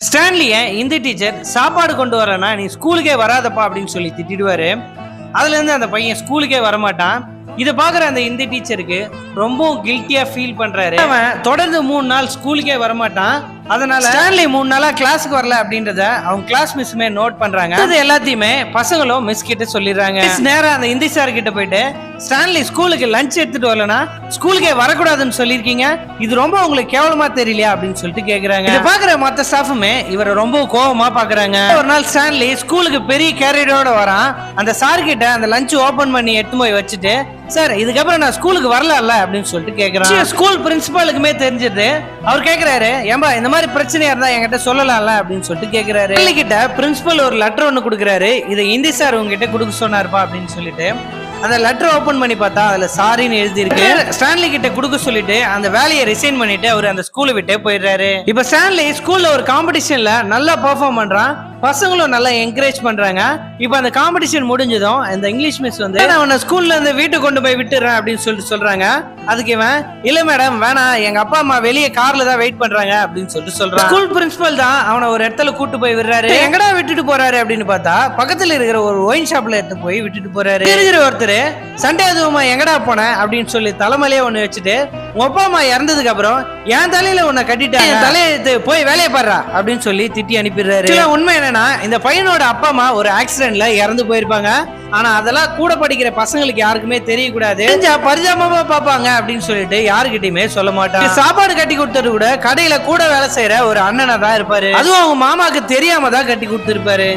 ஸ்டான்லிய இந்த டீச்சர் சாப்பாடு கொண்டு வரனா நீ ஸ்கூலுக்கே வராதப்பா அப்படின்னு சொல்லி திட்டிடுவாரு. அதுல இருந்து அந்த பையன் ஸ்கூலுக்கே வரமாட்டான். இதை பாக்குற அந்த இந்தி டீச்சருக்கு ரொம்பவும் கில்ட்டியா ஃபீல் பண்றாரு. அவன் தொடர்ந்து 3 நாள் ஸ்கூலுக்கே வரமாட்டான். அதனால ஸ்டான்லி 3 நாளா கிளாஸுக்கு வரல அப்படின்றத அவங்க கிளாஸ் மிஸ்மே நோட் பண்றாங்க. அது எல்லாத்தையுமே பசங்களும் மிஸ் கிட்ட சொல்லிடுறாங்க. நேரா அந்த இந்தி சார் கிட்ட போயிட்டு, ஸ்டான்லி ஸ்கூலுக்கு லஞ்ச் எடுத்துட்டு வரலனா ஸ்கூலுக்கே வரக்கூடாதுன்னு சொல்லிருக்கீங்க, இது ரொம்ப உங்களுக்கு கேவலமா தெரியலையா அப்படின்னு சொல்லிட்டு கேக்குறாங்க. இதை பாக்குற மத்த ஸ்டாஃபுமே இவரை ரொம்ப கோவமா பாக்குறாங்க. ஒரு நாள் ஸ்டான்லி ஸ்கூலுக்கு பெரிய கேரியரோட வரான். அந்த சார் கிட்ட அந்த லஞ்ச் ஓபன் பண்ணி எடுத்து போய் வச்சுட்டு, சார் இதுக்கப்புறம் நான் ஸ்கூலுக்கு வரல அப்படின்னு சொல்லிட்டு கேக்குறான். ஸ்கூல் பிரின்சிபாலுக்குமே தெரிஞ்சது. அவர் கேக்குறாரு, ஏம்பா இந்த மாதிரி பிரச்சனையா இருந்தா என்கிட்ட சொல்லலாம்ல அப்படின்னு சொல்லிட்டு கேக்குறாரு. கிட்ட பிரின்சிபல் ஒரு லெட்டர் ஒன்னு கொடுக்குறாரு. இதை இந்தி சார் உங்ககிட்ட கொடுக்க சொன்னாருப்பா அப்படின்னு சொல்லிட்டு அந்த லெட்டர் ஓபன் பண்ணி பார்த்தா அதுல சாரின்னு எழுதி இருக்கு. ஸ்டான்லி கிட்ட கொடுக்க சொல்லிட்டு அந்த வேலையை ரிசைன் பண்ணிட்டு அவர் அந்த ஸ்கூலை விட்டே போயிடுறாரு. இப்ப ஸ்டான்லி ஸ்கூல்ல ஒரு காம்படிஷன்ல நல்லா பெர்ஃபார்ம் பண்றான். பசங்களும் நல்லா என்கரேஜ் பண்றாங்க. இப்ப அந்த காம்படிஷன் முடிஞ்சதும் இந்த இங்கிலீஷ் மிஸ் வந்து அவனை ஸ்கூல்ல இருந்து வீட்டுக்கு கொண்டு போய் விட்டுறேன் அப்படின்னு சொல்லிட்டு சொல்றாங்க. அதுக்கு இவன், இல்ல மேடம் வேணாம், எங்க அப்பா அம்மா வெளியே கார்ல தான் வெயிட் பண்றாங்க அப்படின்னு சொல்லிட்டு சொல்றான். ஸ்கூல் பிரின்சிபல் தான் அவனை ஒரு இடத்துல கூட்டு போய் விடுறாரு. எங்கடா விட்டுட்டு போறாரு அப்படின்னு பார்த்தா பக்கத்துல இருக்கிற ஒரு ஒயின் ஷாப்ல எடுத்து போய் விட்டுட்டு போறாரு. இருக்கிற ஒருத்தர், சண்டே அதுவுமா எங்கடா போன அப்படின்னு சொல்லி தலைமையிலே ஒண்ணு வச்சுட்டு, உங்க அப்பா அம்மா இறந்ததுக்கு அப்புறம் என் தலையில உன்னை கட்டிட்டாங்க, தலையெடுத்து போய் வேலையை பாடுறா அப்படின்னு சொல்லி திட்டி அனுப்பிடுறாரு. உண்மை என்னன்னா, இந்த பையனோட அப்பா அம்மா ஒரு ஆக்சிடென்ட்ல இறந்து போயிருப்பாங்க. ஆனா அதெல்லாம் கூட படிக்கிற பசங்களுக்கு யாருக்குமே தெரியக்கூடாது, பரிதாபமா பாப்பாங்க அப்படின்னு சொல்லிட்டு யாருக்கிட்டயுமே சொல்ல மாட்டாங்க. சாப்பாடு கட்டி கொடுத்தது கூட கடையில கூட வேலை செய்யற ஒரு அண்ணனா தான் இருப்பாரு. அதுவும் அவங்க மாமாக்கு தெரியாம தான் கட்டி கொடுத்திருப்பாரு.